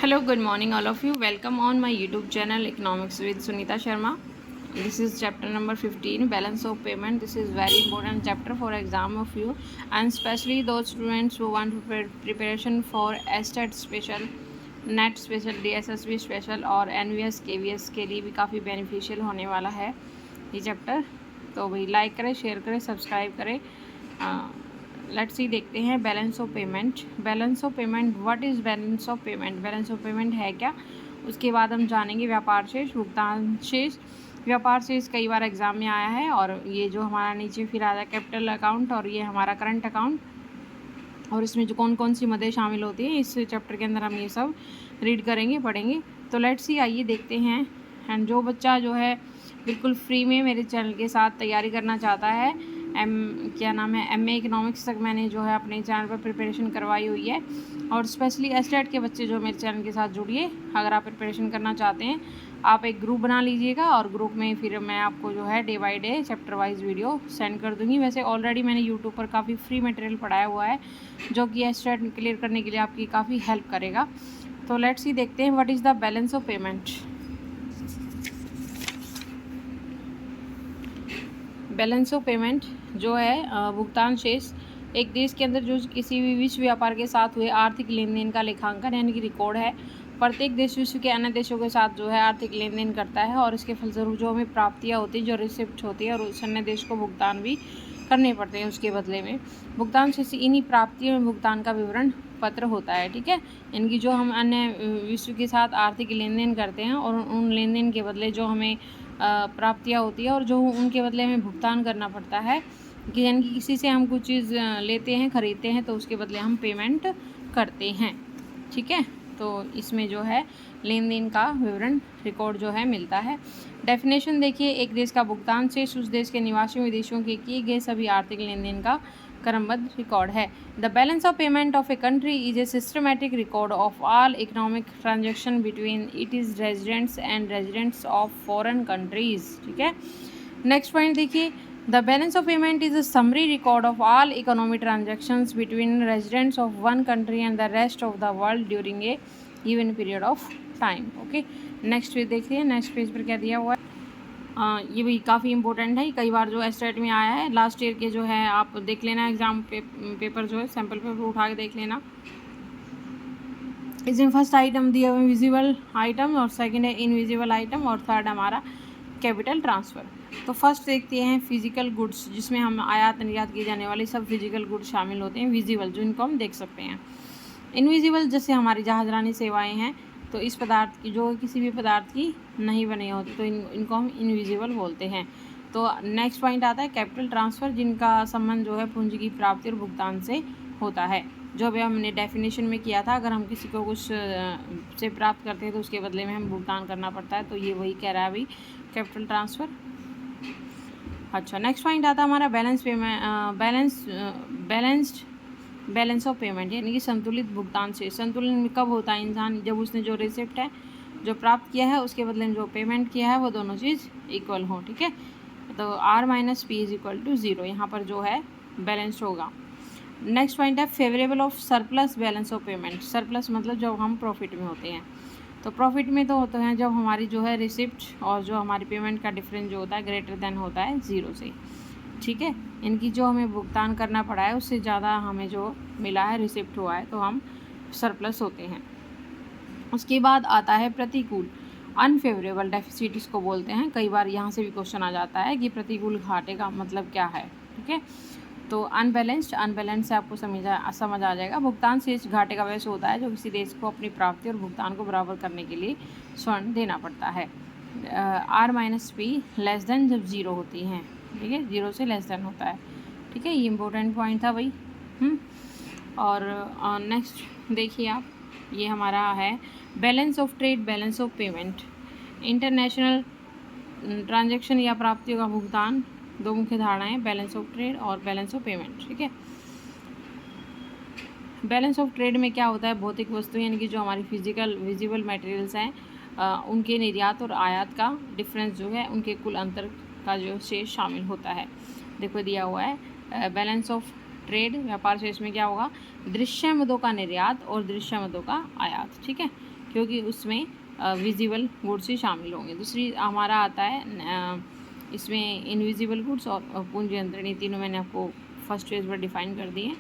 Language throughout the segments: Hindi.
Hello, good morning, all of you. Welcome on my YouTube channel Economics with Sunita Sharma. This is chapter number 15, balance of payment. This is very important chapter for exam of you, and especially those students who want to preparation for STET special, net special, DSSB special और NVS KVS के लिए भी काफ़ी बेनिफिशियल होने वाला है ये चैप्टर। तो भाई लाइक करें, शेयर करें, सब्सक्राइब करें। लेट्स सी देखते हैं balance of payment. Balance of payment, what is balance of payment? Balance of payment है क्या, उसके बाद हम जानेंगे व्यापार शेष, भुगतान शेष। व्यापार शेष कई बार एग्जाम में आया है, और ये जो हमारा नीचे फिर आता है कैपिटल अकाउंट, और ये हमारा करंट अकाउंट, और इसमें जो कौन कौन सी मदें शामिल होती हैं इस चैप्टर के अंदर हम ये सब रीड करेंगे, पढ़ेंगे। तो लेट्स सी, आइए देखते हैं। एंड जो बच्चा जो है बिल्कुल फ्री में मेरे चैनल के साथ तैयारी करना चाहता है, MA इकोनॉमिक्स तक मैंने जो है अपने चैनल पर प्रिपरेशन करवाई हुई है, और स्पेशली एस्टेट के बच्चे जो मेरे चैनल के साथ जुड़िए। अगर आप प्रिपरेशन करना चाहते हैं, आप एक ग्रुप बना लीजिएगा, और ग्रुप में फिर मैं आपको जो है day by day chapter wise video send कर दूँगी। वैसे ऑलरेडी मैंने यूट्यूब पर काफ़ी फ्री मटेरियल पढ़ाया हुआ है, जो कि एस्टेट क्लियर करने के लिए आपकी काफ़ी हेल्प करेगा। तो लेट्स ही देखते हैं what is the balance of payment. Balance of payment जो है भुगतान शेष, एक देश के अंदर जो किसी भी विश्व व्यापार के साथ हुए आर्थिक लेन देन का लेखांकन यानी कि रिकॉर्ड है। प्रत्येक देश विश्व के अन्य देशों के साथ जो है आर्थिक लेन देन करता है, और इसके फलस्वरूप जो हमें प्राप्तियाँ होती हैं, जो रिसिप्ट होती है, और उस अन्य देश को भुगतान भी करने पड़ते हैं उसके बदले में। भुगतान शेष इन्हीं प्राप्तियों में भुगतान का विवरण पत्र होता है, ठीक है। इनकी जो हम अन्य विश्व के साथ आर्थिक लेन देन करते हैं, और उन लेन देन के बदले जो हमें प्राप्तियाँ होती है, और जो उनके बदले हमें भुगतान करना पड़ता है, कि यानी कि किसी से हम कुछ चीज़ लेते हैं, ख़रीदते हैं, तो उसके बदले हम पेमेंट करते हैं, ठीक है। तो इसमें जो है लेन देन का विवरण रिकॉर्ड जो है मिलता है। डेफिनेशन देखिए, एक देश का भुगतान शेष उस देश के निवासियों विदेशियों के किए गए सभी आर्थिक लेन देन का क्रमबद्ध रिकॉर्ड है। The balance of payment of a country is a systematic record of all economic transaction between it is residents and residents of foreign countries, ठीक है। नेक्स्ट पॉइंट देखिए, the balance of payment is a summary record of all economic transactions between residents of one country and the rest of the world during a given period of time, okay. Next page देखिए, नेक्स्ट पेज पर क्या दिया हुआ है। ये भी काफ़ी इंपॉर्टेंट है, कई बार जो एस्टेट में आया है। लास्ट ईयर के जो है आप देख लेना, एग्जाम पेपर जो है सैम्पल पेपर उठा के देख लेना। इसमें फर्स्ट आइटम दिया हुआ है विजिबल आइटम, और सेकंड है इनविजिबल आइटम, और थर्ड हमारा कैपिटल ट्रांसफ़र। तो फर्स्ट देखते हैं फिजिकल गुड्स, जिसमें हम आयात निर्यात किए जाने वाले सब फिजिकल गुड्स शामिल होते हैं, विजिबल जो इनको हम देख सकते हैं। इनविजिबल जैसे हमारी जहाजरानी सेवाएं हैं, तो इस पदार्थ की जो किसी भी पदार्थ की नहीं बनी होती, तो इनको हम इनविजिबल बोलते हैं। तो नेक्स्ट पॉइंट आता है कैपिटल ट्रांसफ़र, जिनका संबंध जो है पूंजी की प्राप्ति और भुगतान से होता है, जो अभी हमने डेफिनेशन में किया था। अगर हम किसी को कुछ से प्राप्त करते हैं, तो उसके बदले में हम भुगतान करना पड़ता है, तो ये वही कह रहा है अभी कैपिटल ट्रांसफ़र। अच्छा, नेक्स्ट पॉइंट आता है हमारा balance payment, balance of payment, यानी कि संतुलित भुगतान से। संतुलन कब होता है इंसान? जब उसने जो रिसिप्ट है जो प्राप्त किया है, उसके बदले में जो पेमेंट किया है, वो दोनों चीज़ इक्वल हो, ठीक है। तो R - P = 0 यहाँ पर जो है बैलेंस होगा। नेक्स्ट पॉइंट है favourable of surplus balance of payment. Surplus मतलब जब हम प्रॉफिट में होते हैं, तो प्रॉफिट में तो होते हैं जब हमारी जो है रिसिप्ट और जो हमारी पेमेंट का डिफरेंस जो होता है ग्रेटर देन होता है 0 से, ठीक है। इनकी जो हमें भुगतान करना पड़ा है उससे ज़्यादा हमें जो मिला है, रिसिप्ट हुआ है, तो हम सरप्लस होते हैं। उसके बाद आता है प्रतिकूल, अनफेवरेबल डेफिसिट इसको बोलते हैं। कई बार यहाँ से भी क्वेश्चन आ जाता है कि प्रतिकूल घाटे का मतलब क्या है, ठीक है। तो अनबैलेंस्ड, अनबैलेंस से आपको समझ आ जाएगा। भुगतान शेष घाटे का वैसे होता है जो किसी देश को अपनी प्राप्ति और भुगतान को बराबर करने के लिए स्वर्ण देना पड़ता है। R - P लेस देन जब 0 होती हैं, ठीक है, 0 से लेस देन होता है, ठीक है। ये इंपॉर्टेंट पॉइंट था भाई। और नेक्स्ट देखिए आप, ये हमारा है balance of trade, balance of payment. International transaction या प्राप्तियों का भुगतान, दो मुख्य धारणाएं, बैलेंस ऑफ ट्रेड और बैलेंस ऑफ पेमेंट, ठीक है। बैलेंस ऑफ ट्रेड में क्या होता है? भौतिक वस्तु यानी कि जो हमारी फिजिकल विजिबल मटेरियल्स हैं, उनके निर्यात और आयात का डिफरेंस जो है, उनके कुल अंतर का जो शेष शामिल होता है। देखो दिया हुआ है बैलेंस ऑफ ट्रेड, व्यापार शेष में क्या होगा? दृश्य मदों का निर्यात और दृश्य मदों का आयात, ठीक है। क्योंकि उसमें विजिबल गुड्स ही शामिल होंगे। दूसरी हमारा आता है इसमें इनविजिबल गुड्स और पूंजी अंतरण, ये तीनों मैंने आपको फर्स्ट पेज पर डिफाइन कर दिए।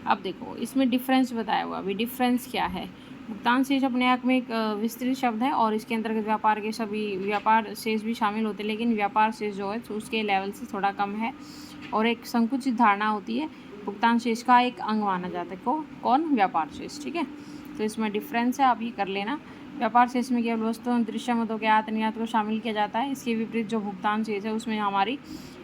अब देखो इसमें डिफरेंस बताया हुआ। अभी डिफरेंस क्या है? भुगतान शेष अपने आप में एक विस्तृत शब्द है और इसके अंतर्गत व्यापार के सभी व्यापार शेष भी शामिल होते हैं, लेकिन व्यापार शेष जो है तो उसके लेवल से थोड़ा कम है और एक संकुचित धारणा होती है। भुगतान शेष का एक अंग माना जाता है कौन? व्यापार शेष। ठीक है, तो इसमें डिफरेंस है, आप ये कर लेना। व्यापार शेष में केवल वस्तु दृश्य मदों के आयात निर्यात को शामिल किया जाता है। इसके विपरीत जो भुगतान शेष है उसमें हमारी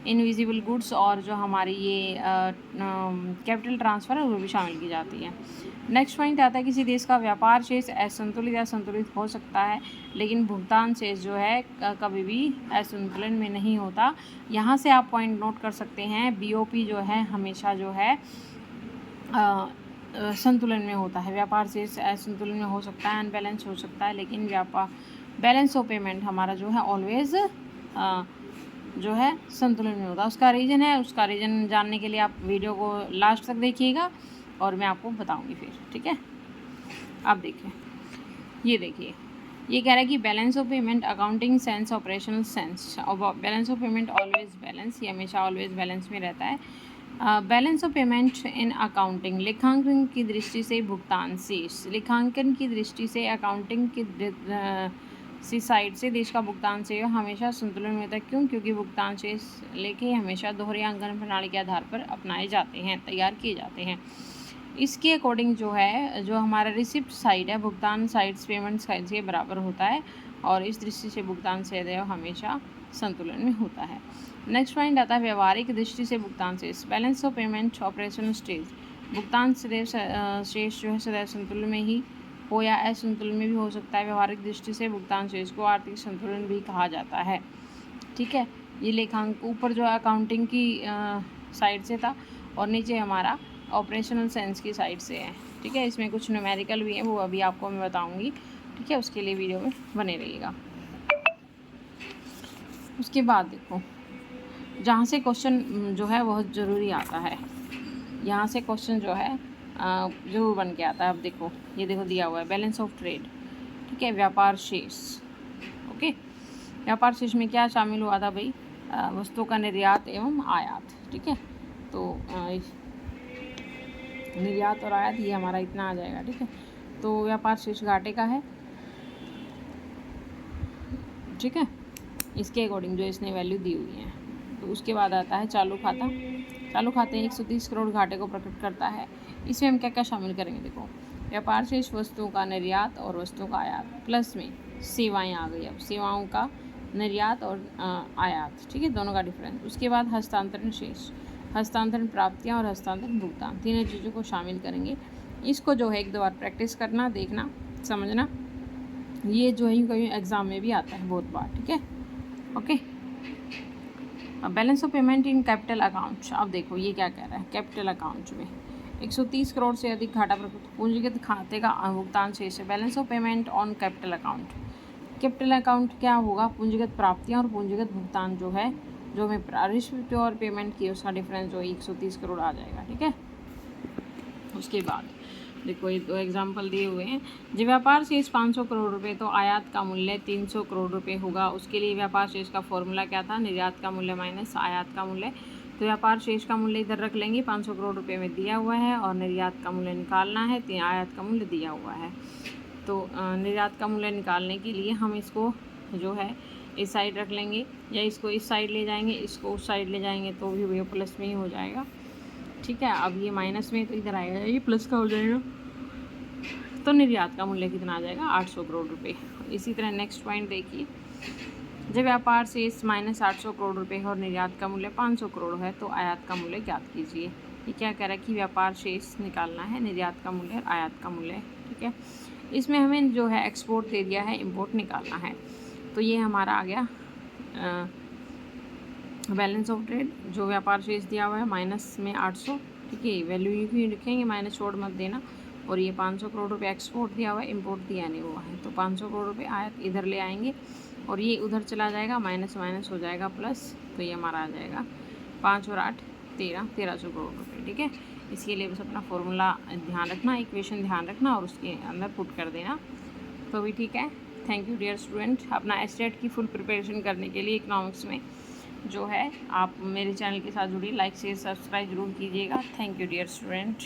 इनविजिबल गुड्स और जो हमारी ये कैपिटल ट्रांसफ़र है वो भी शामिल की जाती है। नेक्स्ट पॉइंट आता है किसी देश का व्यापार शेष असंतुलित या संतुलित हो सकता है, लेकिन भुगतान शेष जो है कभी भी असंतुलन में नहीं होता। यहाँ से आप पॉइंट नोट कर सकते हैं, बीओपी जो है हमेशा जो है संतुलन में होता है। व्यापार शेष असंतुलन में हो सकता है, अनबैलेंस हो सकता है, लेकिन व्यापार बैलेंस ऑफ पेमेंट हमारा जो है ऑलवेज जो है संतुलन में होता है। उसका रीज़न है, उसका रीज़न जानने के लिए आप वीडियो को लास्ट तक देखिएगा और मैं आपको बताऊंगी फिर। ठीक है, अब देखिए, ये देखिए, ये कह रहा है कि balance of payment accounting sense, operational sense. और balance of payment always balance, ये हमेशा ऑलवेज बैलेंस में रहता है। Balance of payment in accounting, लेखांकन की दृष्टि से भुगतान शेष, लेखांकन की दृष्टि से अकाउंटिंग की साइड से देश का भुगतान शेष हमेशा संतुलन में होता है। क्यों? क्योंकि भुगतान शेष लेखे हमेशा दोहरीयांकन प्रणाली के आधार पर अपनाए जाते हैं, तैयार किए जाते हैं। इसके अकॉर्डिंग जो है, जो हमारा रिसिप्ट साइड है, भुगतान साइड पेमेंट साइड के बराबर होता है और इस दृष्टि से भुगतान शेष हमेशा संतुलन में होता है। नेक्स्ट पॉइंट आता है व्यवहारिक दृष्टि से भुगतान शेष, balance of payment operational stage. भुगतान शेष जो है सदैव संतुलन में ही हो या असंतुलन में भी हो सकता है। व्यवहारिक दृष्टि से भुगतान शेष को आर्थिक संतुलन भी कहा जाता है। ठीक है, ये लेखांकन ऊपर जो अकाउंटिंग की साइड से था और नीचे हमारा ऑपरेशनल सेंस की साइड से है। ठीक है, इसमें कुछ न्यूमेरिकल भी है, वो अभी आपको मैं बताऊंगी। ठीक है, उसके लिए वीडियो में बने रहिएगा। उसके बाद देखो, जहाँ से क्वेश्चन जो है बहुत ज़रूरी आता है, यहाँ से क्वेश्चन जो है ज़रूर बन के आता है। अब देखो, ये देखो दिया हुआ है बैलेंस ऑफ ट्रेड। ठीक है, व्यापार शेष। ओके, व्यापार शेष में क्या शामिल हुआ था भाई? वस्तुओं का निर्यात एवं आयात। ठीक है, तो निर्यात और आयात ये हमारा इतना आ जाएगा। ठीक है, तो व्यापार शेष घाटे का है। ठीक है, इसके अकॉर्डिंग जो इसने वैल्यू दी हुई है। तो उसके बाद आता है चालू खाता। चालू खाते 130 करोड़ घाटे को प्रकट करता है। इसमें हम क्या क्या शामिल करेंगे? देखो, व्यापार शेष वस्तुओं का निर्यात और वस्तुओं का आयात, प्लस में सेवाएं आ गई। अब सेवाओं का निर्यात और आयात, ठीक है, दोनों का डिफरेंस। उसके बाद हस्तांतरण शेष, हस्तांतरण प्राप्तियां और हस्तांतरण भुगतान, तीनों चीज़ों को शामिल करेंगे। इसको जो है एक दो बार प्रैक्टिस करना, देखना, समझना। ये जो है कहीं एग्ज़ाम में भी आता है बहुत बार। ठीक है, ओके। अब balance of payment in capital account. अब देखो ये क्या कह रहा है, कैपिटल अकाउंट में 130 करोड़ से अधिक घाटा प्रकट, पूंजीगत खाते का भुगतान शेष है। Balance of payment on capital account, capital account क्या होगा? पूंजीगत प्राप्तियां और पूंजीगत भुगतान जो है, जो हमें रिसिप्ट और पेमेंट की उसका डिफरेंस जो 130 करोड़ आ जाएगा। ठीक है, उसके बाद देखो ये दो एग्जाम्पल दिए हुए हैं। जब व्यापार शेष 500 करोड़ रुपए तो आयात का मूल्य 300 करोड़ रुपए होगा। उसके लिए व्यापार शेष का फॉर्मूला क्या था? निर्यात का मूल्य माइनस आयात का मूल्य। तो व्यापार शेष का मूल्य इधर रख लेंगे, 500 करोड़ रुपए में दिया हुआ है और निर्यात का मूल्य निकालना है, तो आयात का मूल्य दिया हुआ है। तो निर्यात का मूल्य निकालने के लिए हम इसको जो है इस साइड रख लेंगे या इसको इस साइड ले जाएंगे, इसको उस साइड ले जाएंगे तो भी वो प्लस में ही हो जाएगा। ठीक है, अब ये माइनस में तो इधर आएगा, ये प्लस का हो जाएगा। तो निर्यात का मूल्य कितना आ जाएगा? 800 करोड़ रुपए। इसी तरह नेक्स्ट पॉइंट देखिए, जब व्यापार शेष माइनस 800 करोड़ रुपए है और निर्यात का मूल्य 500 करोड़ है तो आयात का मूल्य ज्ञात कीजिए। ये क्या कह रहा है कि व्यापार शेष निकालना है, निर्यात का मूल्य और आयात का मूल्य। ठीक है, इसमें हमें जो है एक्सपोर्ट दे दिया है, इम्पोर्ट निकालना है। तो ये हमारा आ गया बैलेंस ऑफ ट्रेड। जो व्यापार शेष दिया हुआ है माइनस में 800, ठीक है, वैल्यू ही लिखेंगे, माइनस छोड़ मत देना। और ये 500 करोड़ रुपए एक्सपोर्ट दिया हुआ है, इम्पोर्ट दिया नहीं हुआ है। तो 500 करोड़ रुपए आयत इधर ले आएंगे और ये उधर चला जाएगा, माइनस माइनस हो जाएगा प्लस, तो ये हमारा आ जाएगा 5 और 8 1300 करोड़ रुपए। ठीक है, इसके लिए बस अपना फॉर्मूला ध्यान रखना, इक्वेशन ध्यान रखना और उसके अंदर पुट कर देना। तो भी ठीक है। Thank you dear student. अपना स्टेट की फुल प्रिपरेशन करने के लिए इकोनॉमिक्स में जो है आप मेरे चैनल के साथ जुड़िए, लाइक शेयर सब्सक्राइब जरूर कीजिएगा। Thank you dear student.